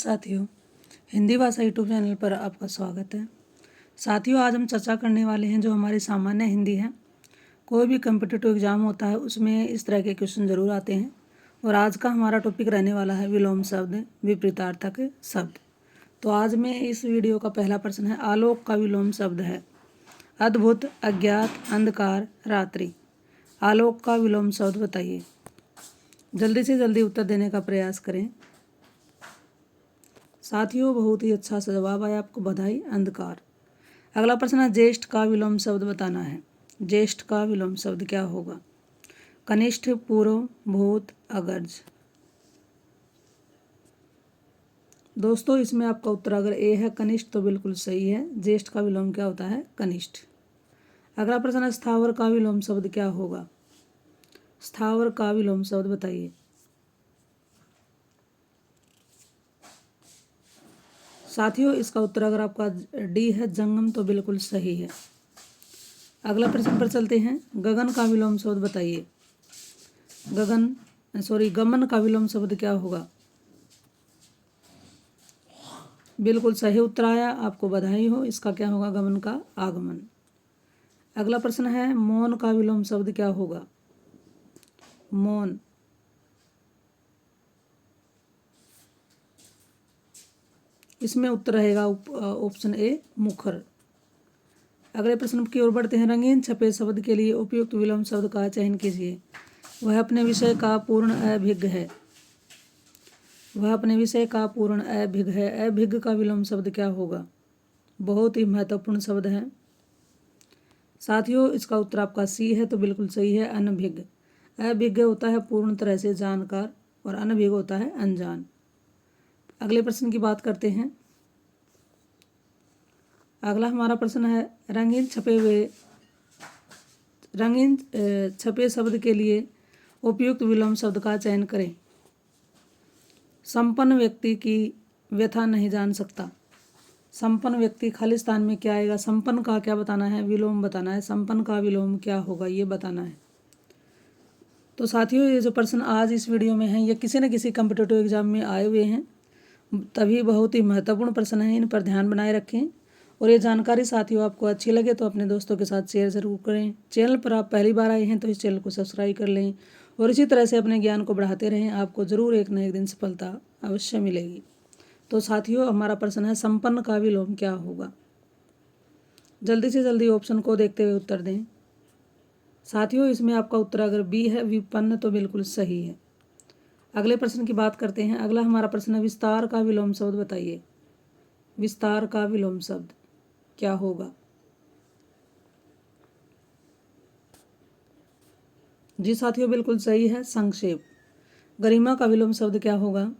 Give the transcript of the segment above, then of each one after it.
साथियों, हिंदी भाषा YouTube channel पर आपका स्वागत है। साथियों, आज हम चर्चा करने वाले हैं जो हमारी सामान्य हिंदी है। कोई भी कम्पिटिटिव एग्जाम होता है उसमें इस तरह के क्वेश्चन ज़रूर आते हैं और आज का हमारा टॉपिक रहने वाला है विलोम शब्द, विपरीतार्थक शब्द। तो आज में इस वीडियो का पहला प्रश्न है, आलोक का विलोम शब्द है अद्भुत, अज्ञात, अंधकार, रात्रि। आलोक का विलोम शब्द बताइए। जल्दी से जल्दी उत्तर देने का प्रयास करें। साथियों, बहुत ही अच्छा सा जवाब आया, आपको बधाई। अंधकार। अगला प्रश्न है, ज्येष्ठ का विलोम शब्द बताना है। ज्येष्ठ का विलोम शब्द क्या होगा? कनिष्ठ, पूर्व, भूत, अग्रज। दोस्तों, इसमें आपका उत्तर अगर ए है कनिष्ठ तो बिल्कुल सही है। ज्येष्ठ का विलोम क्या होता है? कनिष्ठ। अगला प्रश्न है, स्थावर का विलोम शब्द क्या होगा? स्थावर का विलोम शब्द बताइए। साथियों, इसका उत्तर अगर आपका डी है जंगम तो बिल्कुल सही है। अगला प्रश्न पर चलते हैं, गगन का विलोम शब्द बताइए। गमन का विलोम शब्द क्या होगा? बिल्कुल सही उत्तर आया, आपको बधाई हो। इसका क्या होगा? गमन का आगमन। अगला प्रश्न है, मौन का विलोम शब्द क्या होगा? मौन। इसमें उत्तर रहेगा ऑप्शन ए, मुखर। अगले प्रश्न की ओर बढ़ते हैं, रंगीन छपे शब्द के लिए उपयुक्त विलोम शब्द का चयन कीजिए। वह अपने विषय का पूर्ण अभिज्ञ है। वह अपने विषय का पूर्ण अभिज्ञ है। अभिज्ञ का विलोम शब्द क्या होगा? बहुत ही महत्वपूर्ण शब्द है साथियों। इसका उत्तर आपका सी है तो बिल्कुल सही है, अनभिज्ञ। अभिज्ञ होता है पूर्ण तरह से जानकार और अनभिज्ञ होता है अनजान। अगले प्रश्न की बात करते हैं। अगला हमारा प्रश्न है, रंगीन छपे शब्द के लिए उपयुक्त विलोम शब्द का चयन करें। संपन्न व्यक्ति की व्यथा नहीं जान सकता। संपन्न व्यक्ति खालिस्तान में क्या आएगा? संपन्न का क्या बताना है? विलोम बताना है। संपन्न का विलोम क्या होगा ये बताना है। तो साथियों, ये जो प्रश्न आज इस वीडियो में हैं ये किसी न किसी कम्पिटिटिव एग्जाम में आए हुए हैं, तभी बहुत ही महत्वपूर्ण प्रश्न हैं। इन पर ध्यान बनाए रखें और ये जानकारी साथियों आपको अच्छी लगे तो अपने दोस्तों के साथ शेयर ज़रूर करें। चैनल पर आप पहली बार आए हैं तो इस चैनल को सब्सक्राइब कर लें और इसी तरह से अपने ज्ञान को बढ़ाते रहें। आपको ज़रूर एक न एक दिन सफलता अवश्य मिलेगी। तो साथियों, हमारा प्रश्न है, संपन्न का विलोम क्या होगा? जल्दी से जल्दी ऑप्शन को देखते हुए उत्तर दें। साथियों, इसमें आपका उत्तर अगर बी है, विपन्न, तो बिल्कुल सही है। अगले प्रश्न की बात करते हैं। अगला हमारा प्रश्न है, विस्तार का विलोम शब्द बताइए। विस्तार का विलोम शब्द क्या होगा? जी साथियों, बिल्कुल सही है, संक्षेप। गरिमा का विलोम शब्द क्या होगा?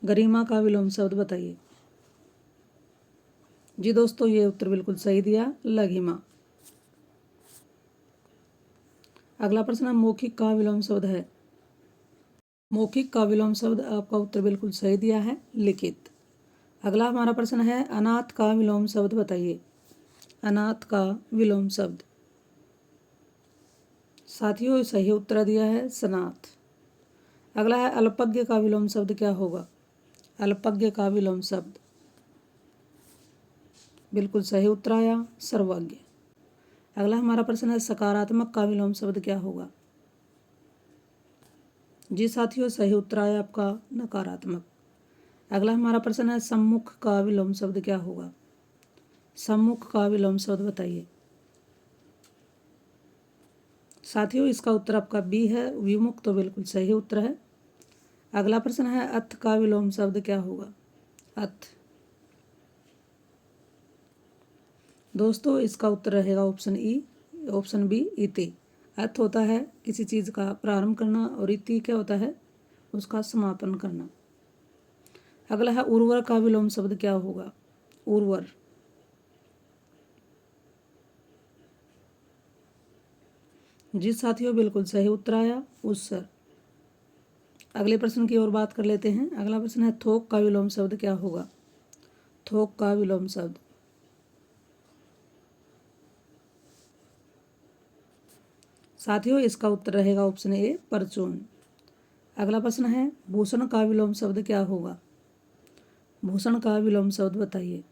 गरिमा का विलोम शब्द बताइए। जी दोस्तों, ये उत्तर बिल्कुल सही दिया, लघिमा। अगला प्रश्न है, मौखिक का विलोम शब्द है। मौखिक का विलोम शब्द आपका उत्तर बिल्कुल सही दिया है, लिखित। अगला हमारा प्रश्न है, अनाथ का विलोम शब्द बताइए। अनाथ का विलोम शब्द। साथियों, सही उत्तर दिया है, सनाथ। अगला है, अल्पज्ञ का विलोम शब्द क्या होगा? अल्पज्ञ का विलोम शब्द। बिल्कुल सही उत्तर आया, सर्वज्ञ। अगला हमारा प्रश्न है, सकारात्मक का विलोम शब्द क्या होगा? जी साथियों, सही उत्तर आया आपका, नकारात्मक। अगला हमारा प्रश्न है, सम्मुख का विलोम शब्द क्या होगा? सम्मुख का विलोम शब्द बताइए। साथियों, इसका उत्तर आपका बी है, विमुख, तो बिल्कुल सही उत्तर है। अगला प्रश्न है, अथ का विलोम शब्द क्या होगा? अथ। दोस्तों, इसका उत्तर रहेगा ऑप्शन बी, इति। अर्थ होता है किसी चीज का प्रारंभ करना और इति क्या होता है? उसका समापन करना। अगला है, उर्वर का विलोम शब्द क्या होगा? उर्वर। जी साथियों, बिल्कुल सही उत्तर आया, उत्सर। अगले प्रश्न की ओर बात कर लेते हैं। अगला प्रश्न है, थोक का विलोम शब्द क्या होगा? थोक का विलोम शब्द। साथियों, इसका उत्तर रहेगा ऑप्शन ए, परचून। अगला प्रश्न है, भूषण का विलोम शब्द क्या होगा? भूषण का विलोम शब्द बताइए।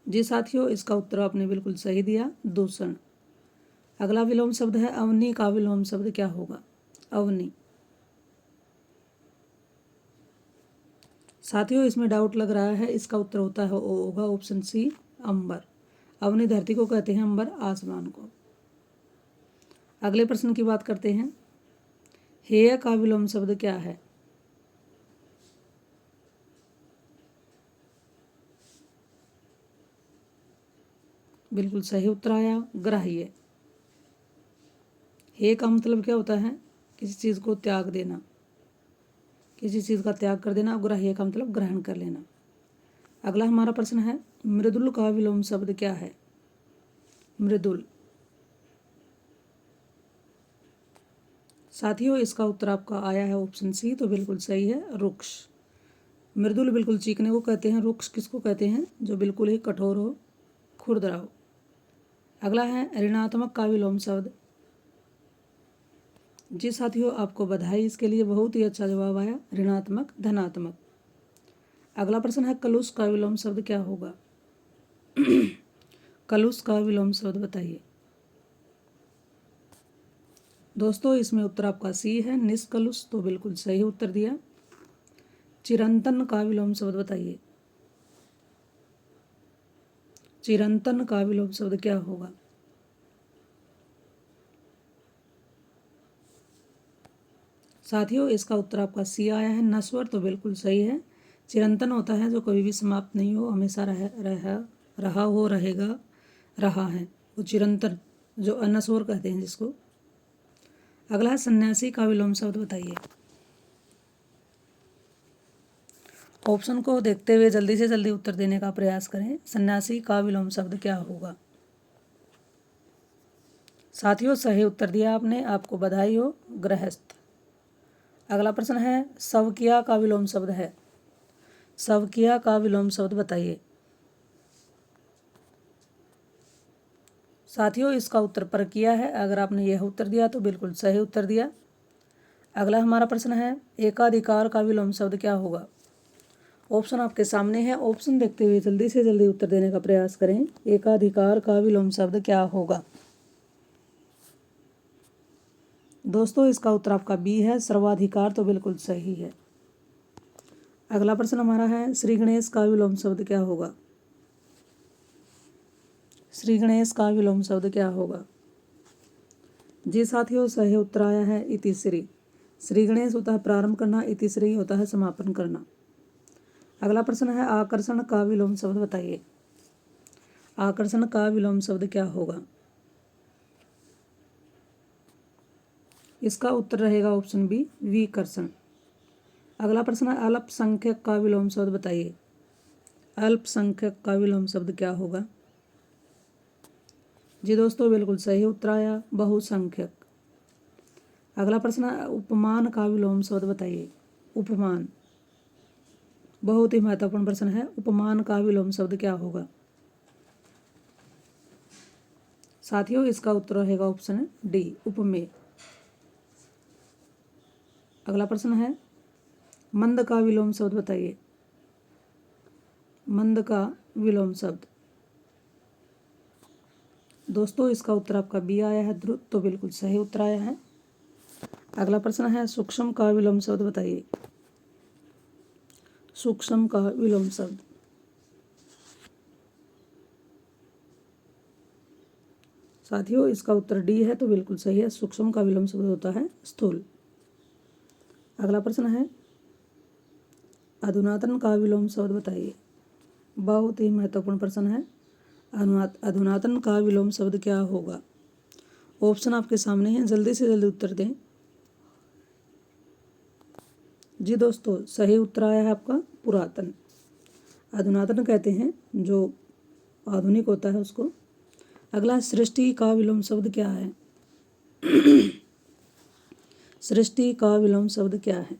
जी साथियों, इसका उत्तर आपने बिल्कुल सही दिया, दूषण। अगला विलोम शब्द है अवनि का विलोम शब्द क्या होगा? अवनि। साथियों, इसमें डाउट लग रहा है, इसका उत्तर होगा ऑप्शन सी, अंबर। अवनि धरती को कहते हैं, अंबर आसमान को। अगले प्रश्न की बात करते हैं। हेय का विलोम शब्द क्या है? बिल्कुल सही उत्तर आया, ग्राह्य। हेय का मतलब क्या होता है? किसी चीज को त्याग देना, किसी चीज का त्याग कर देना। ग्राह्य का मतलब ग्रहण कर लेना। अगला हमारा प्रश्न है, मृदुल का विलोम शब्द क्या है? मृदुल। साथियों, इसका उत्तर आपका आया है ऑप्शन सी, तो बिल्कुल सही है, रुक्ष। मृदुल बिल्कुल चीकने को कहते हैं। रुक्ष किसको कहते हैं? जो बिल्कुल ही कठोर हो, खुरदरा हो। अगला है ऋणात्मक का विलोम शब्द। जी साथियों, आपको बधाई, इसके लिए बहुत ही अच्छा जवाब आया, ऋणात्मक, धनात्मक। अगला प्रश्न है, कलुष का विलोम शब्द क्या होगा? कलुष का विलोम शब्द बताइए। दोस्तों, इसमें उत्तर आपका सी है, निष्कलुष, तो बिल्कुल सही उत्तर दिया। चिरंतन का विलोम शब्द बताइए। चिरंतन का विलोम शब्द क्या होगा? साथियों, इसका उत्तर आपका सी आया है, नश्वर, तो बिल्कुल सही है। चिरंतन होता है जो कभी भी समाप्त नहीं हो, हमेशा रहा हो, रहेगा, रहा है, वो चिरंतन, जो अनश्वर कहते हैं जिसको। अगला है सन्यासी का विलोम शब्द बताइए। ऑप्शन को देखते हुए जल्दी से जल्दी उत्तर देने का प्रयास करें। सन्यासी का विलोम शब्द क्या होगा? साथियों, सही उत्तर दिया आपने, आपको बधाई हो, गृहस्थ। अगला प्रश्न है, शवकिया का विलोम शब्द है। शवकिया का विलोम शब्द बताइए। साथियों, इसका उत्तर परकिया है। अगर आपने यह उत्तर दिया तो बिल्कुल सही उत्तर दिया। अगला हमारा प्रश्न है, एकाधिकार का विलोम शब्द क्या होगा? ऑप्शन आपके सामने है, ऑप्शन देखते हुए जल्दी से जल्दी उत्तर देने का प्रयास करें। एकाधिकार का विलोम शब्द क्या होगा? दोस्तों, इसका उत्तर आपका बी है, सर्वाधिकार, तो बिल्कुल सही है। अगला प्रश्न हमारा है, श्री गणेश का विलोम शब्द क्या होगा? श्री गणेश का विलोम शब्द क्या होगा? जी साथियों, सही उत्तर आया है, इतिश्री। श्री गणेश होता है प्रारंभ करना, इतिश्री होता है समापन करना। अगला प्रश्न है, आकर्षण का विलोम शब्द बताइए। आकर्षण का विलोम शब्द क्या होगा? इसका उत्तर रहेगा ऑप्शन बी, विकर्षण। अगला प्रश्न है, अल्पसंख्यक का विलोम शब्द बताइए। अल्पसंख्यक का विलोम शब्द क्या होगा? जी दोस्तों, बिल्कुल सही उत्तर आया, बहुसंख्यक। अगला प्रश्न है, उपमान का विलोम शब्द बताइए। उपमान, बहुत ही महत्वपूर्ण प्रश्न है, उपमान का विलोम शब्द क्या होगा? साथियों, इसका उत्तर रहेगा ऑप्शन डी, उपमेय। अगला प्रश्न है, मंद का विलोम शब्द बताइए। मंद का विलोम शब्द। दोस्तों, इसका उत्तर आपका बी आया है, द्रुत, तो बिल्कुल सही उत्तर आया है। अगला प्रश्न है, सूक्ष्म का विलोम शब्द बताइए। सूक्ष्म का विलोम शब्द। साथियों, इसका उत्तर डी है, तो बिल्कुल सही है, सूक्ष्म का विलोम शब्द होता है स्थूल। अगला प्रश्न है, अधुनातन का विलोम शब्द बताइए। बहुत ही महत्वपूर्ण प्रश्न है, अधुनातन का विलोम शब्द क्या होगा? ऑप्शन आपके सामने हैं, जल्दी से जल्दी उत्तर दें। जी दोस्तों, सही उत्तर आया है आपका, पुरातन। अधुनातन कहते हैं जो आधुनिक होता है उसको। अगला, सृष्टि का विलोम शब्द क्या है? सृष्टि का विलोम शब्द क्या है?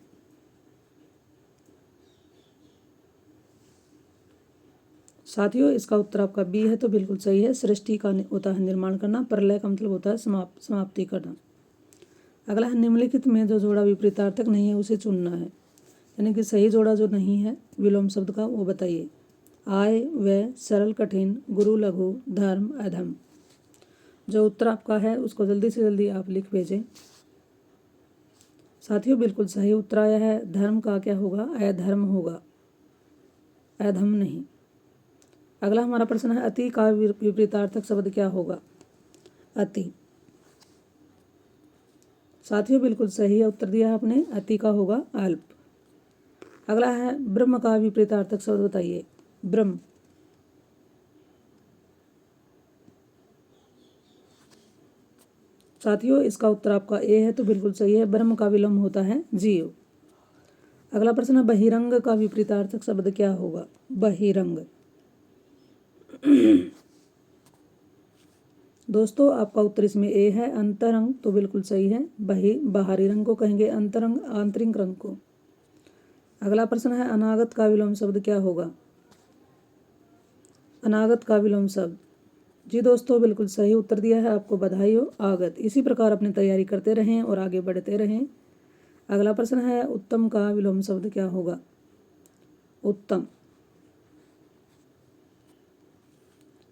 साथियों, इसका उत्तर आपका बी है, तो बिल्कुल सही है, सृष्टि का होता है निर्माण करना, प्रलय का मतलब होता है समाप्ति करना। अगला है, निम्नलिखित में जो जोड़ा विपरीतार्थक नहीं है उसे चुनना है। यानी कि सही जोड़ा जो नहीं है विलोम शब्द का वो बताइए। आय, व्यय, सरल कठिन, गुरु लघु, धर्म अधम। जो उत्तर आपका है उसको जल्दी से जल्दी आप लिख भेजें। साथियों बिल्कुल सही उत्तर आया है। धर्म का क्या होगा? अधर्म होगा, अधम नहीं। अगला हमारा प्रश्न है अति का विपरीतार्थक शब्द क्या होगा? अति। साथियों बिल्कुल सही है उत्तर दिया है आपने, अति का होगा अल्प। अगला है ब्रह्म का विपरीतार्थक शब्द बताइए। ब्रह्म। साथियों इसका उत्तर आपका ए है, तो बिल्कुल सही है। ब्रह्म का विलोम होता है जीव। अगला प्रश्न है बहिरंग का विपरीतार्थक शब्द क्या होगा? बहिरंग। दोस्तों आपका उत्तर इसमें ए है, अंतरंग, तो बिल्कुल सही है। बाहरी रंग को कहेंगे अंतरंग, आंतरिक रंग को। अगला प्रश्न है अनागत का विलोम शब्द क्या होगा? अनागत का विलोम शब्द, जी दोस्तों बिल्कुल सही उत्तर दिया है, आपको बधाई हो। आगत। इसी प्रकार अपनी तैयारी करते रहें और आगे बढ़ते रहें। अगला प्रश्न है उत्तम का विलोम शब्द क्या होगा? उत्तम।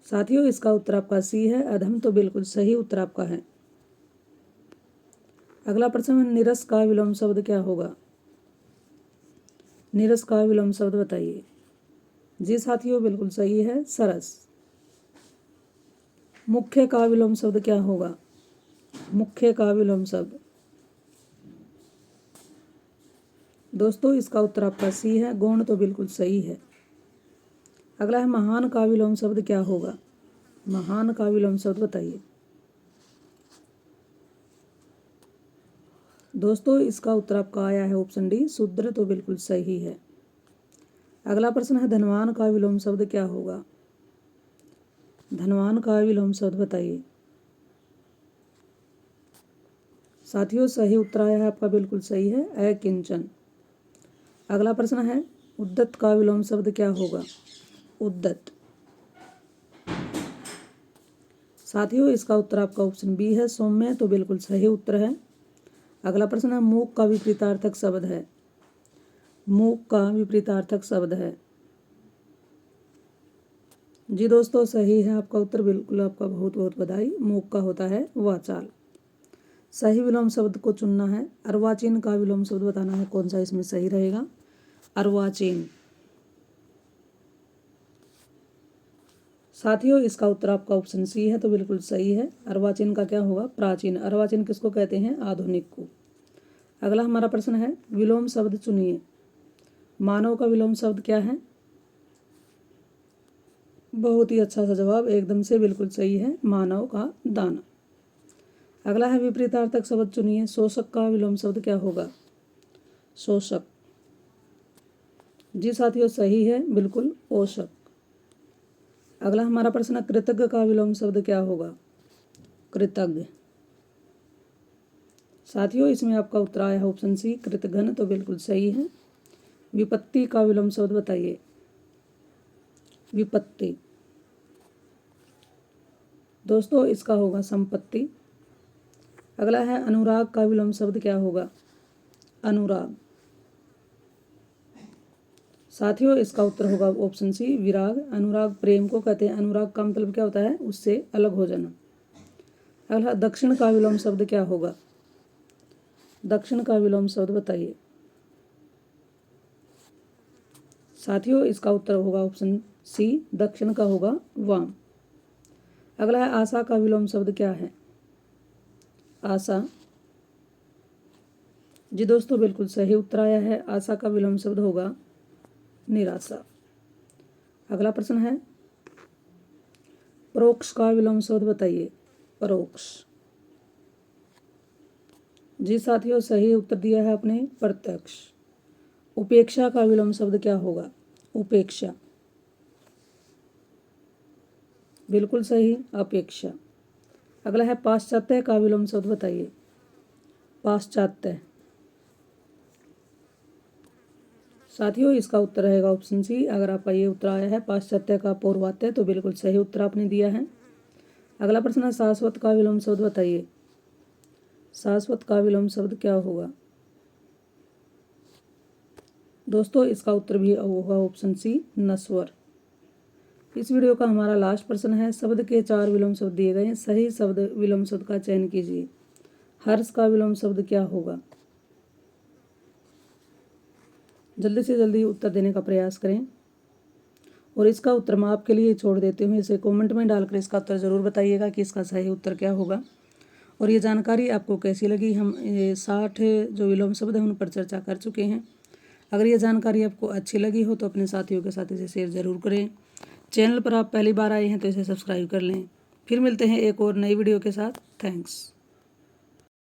साथियों इसका उत्तर आपका सी है, अधम, तो बिल्कुल सही उत्तर आपका है। अगला प्रश्न है नीरस का विलोम शब्द क्या होगा? नीरस का विलोम शब्द बताइए। जी साथियों बिल्कुल सही है, सरस। मुख्य का विलोम शब्द क्या होगा? मुख्य का विलोम शब्द, दोस्तों इसका उत्तर आपका सी है, गौण, तो बिल्कुल सही है। अगला है महान का विलोम शब्द क्या होगा? महान का विलोम शब्द बताइए। दोस्तों इसका उत्तर आपका आया है ऑप्शन डी, शूद्र, तो बिल्कुल सही है। अगला प्रश्न है धनवान का विलोम शब्द क्या होगा? धनवान का विलोम शब्द बताइए। साथियों सही उत्तर आया है आपका, बिल्कुल सही है, अकिंचन। अगला प्रश्न है उद्दत का विलोम शब्द क्या होगा? उद्दत। साथियों इसका उत्तर आपका ऑप्शन बी है, सौम्य, तो बिल्कुल सही उत्तर है। अगला प्रश्न है मूक का विपरीतार्थक शब्द है। मूक का विपरीतार्थक शब्द है, जी दोस्तों सही है आपका उत्तर, बिल्कुल आपका बहुत बहुत बधाई। मूक का होता है वाचाल। सही विलोम शब्द को चुनना है। अर्वाचीन का विलोम शब्द बताना है, कौन सा इसमें सही रहेगा? अर्वाचीन। साथियों इसका उत्तर आपका ऑप्शन सी है, तो बिल्कुल सही है। अर्वाचीन का क्या होगा? प्राचीन। अर्वाचीन किसको कहते हैं? आधुनिक को। अगला हमारा प्रश्न है विलोम शब्द चुनिए। मानव का विलोम शब्द क्या है? बहुत ही अच्छा सा जवाब, एकदम से बिल्कुल सही है, मानव का दाना। अगला है विपरीतार्थक शब्द चुनिए। शोषक का विलोम शब्द क्या होगा? शोषक। जी साथियों सही है, बिल्कुल पोषक। अगला हमारा प्रश्न कृतज्ञ का विलोम शब्द क्या होगा? कृतज्ञ। साथियों इसमें आपका उत्तर आया है ऑप्शन सी, कृतघ्न, तो बिल्कुल सही है। विपत्ति का विलोम शब्द बताइए। विपत्ति, दोस्तों इसका होगा संपत्ति। अगला है अनुराग का विलोम शब्द क्या होगा? अनुराग। साथियों इसका उत्तर होगा ऑप्शन सी, विराग। अनुराग प्रेम को कहते हैं। अनुराग का मतलब क्या होता है? उससे अलग हो जाना। अगला दक्षिण का विलोम शब्द क्या होगा? दक्षिण का विलोम शब्द बताइए। साथियों इसका उत्तर होगा ऑप्शन सी, दक्षिण का होगा वाम। अगला है आशा का विलोम शब्द क्या है? आशा। जी दोस्तों बिल्कुल सही उत्तर आया है, आशा का विलोम शब्द होगा निराशा। अगला प्रश्न है परोक्ष का विलोम शब्द बताइए। परोक्ष। जी साथियों सही उत्तर दिया है आपने, प्रत्यक्ष। उपेक्षा का विलोम शब्द क्या होगा? उपेक्षा। बिल्कुल सही, अपेक्षा। अगला है पाश्चात्य का विलोम शब्द बताइए। पाश्चात्य। साथियों इसका उत्तर रहेगा ऑप्शन सी। अगर आपका ये उत्तर आया है पाश्चात्य का पौर्वात्य, तो बिल्कुल सही उत्तर आपने दिया है। अगला प्रश्न है शाश्वत का विलोम शब्द बताइए। शाश्वत का विलोम शब्द क्या होगा? दोस्तों इसका उत्तर भी होगा ऑप्शन सी, नश्वर। इस वीडियो का हमारा लास्ट प्रश्न है, शब्द के 4 विलोम शब्द दिए गए हैं, सही शब्द विलोम शब्द का चयन कीजिए। हर्ष का विलोम शब्द क्या होगा? जल्दी से जल्दी उत्तर देने का प्रयास करें और इसका उत्तर मैं आपके लिए छोड़ देती हूँ। इसे कमेंट में डालकर इसका उत्तर ज़रूर बताइएगा कि इसका सही उत्तर क्या होगा। और ये जानकारी आपको कैसी लगी? हम ये 60 जो विलोम शब्द हैं उन पर चर्चा कर चुके हैं। अगर ये जानकारी आपको अच्छी लगी हो तो अपने साथियों के साथ इसे शेयर ज़रूर करें। चैनल पर आप पहली बार आए हैं तो इसे सब्सक्राइब कर लें। फिर मिलते हैं एक और नई वीडियो के साथ। थैंक्स।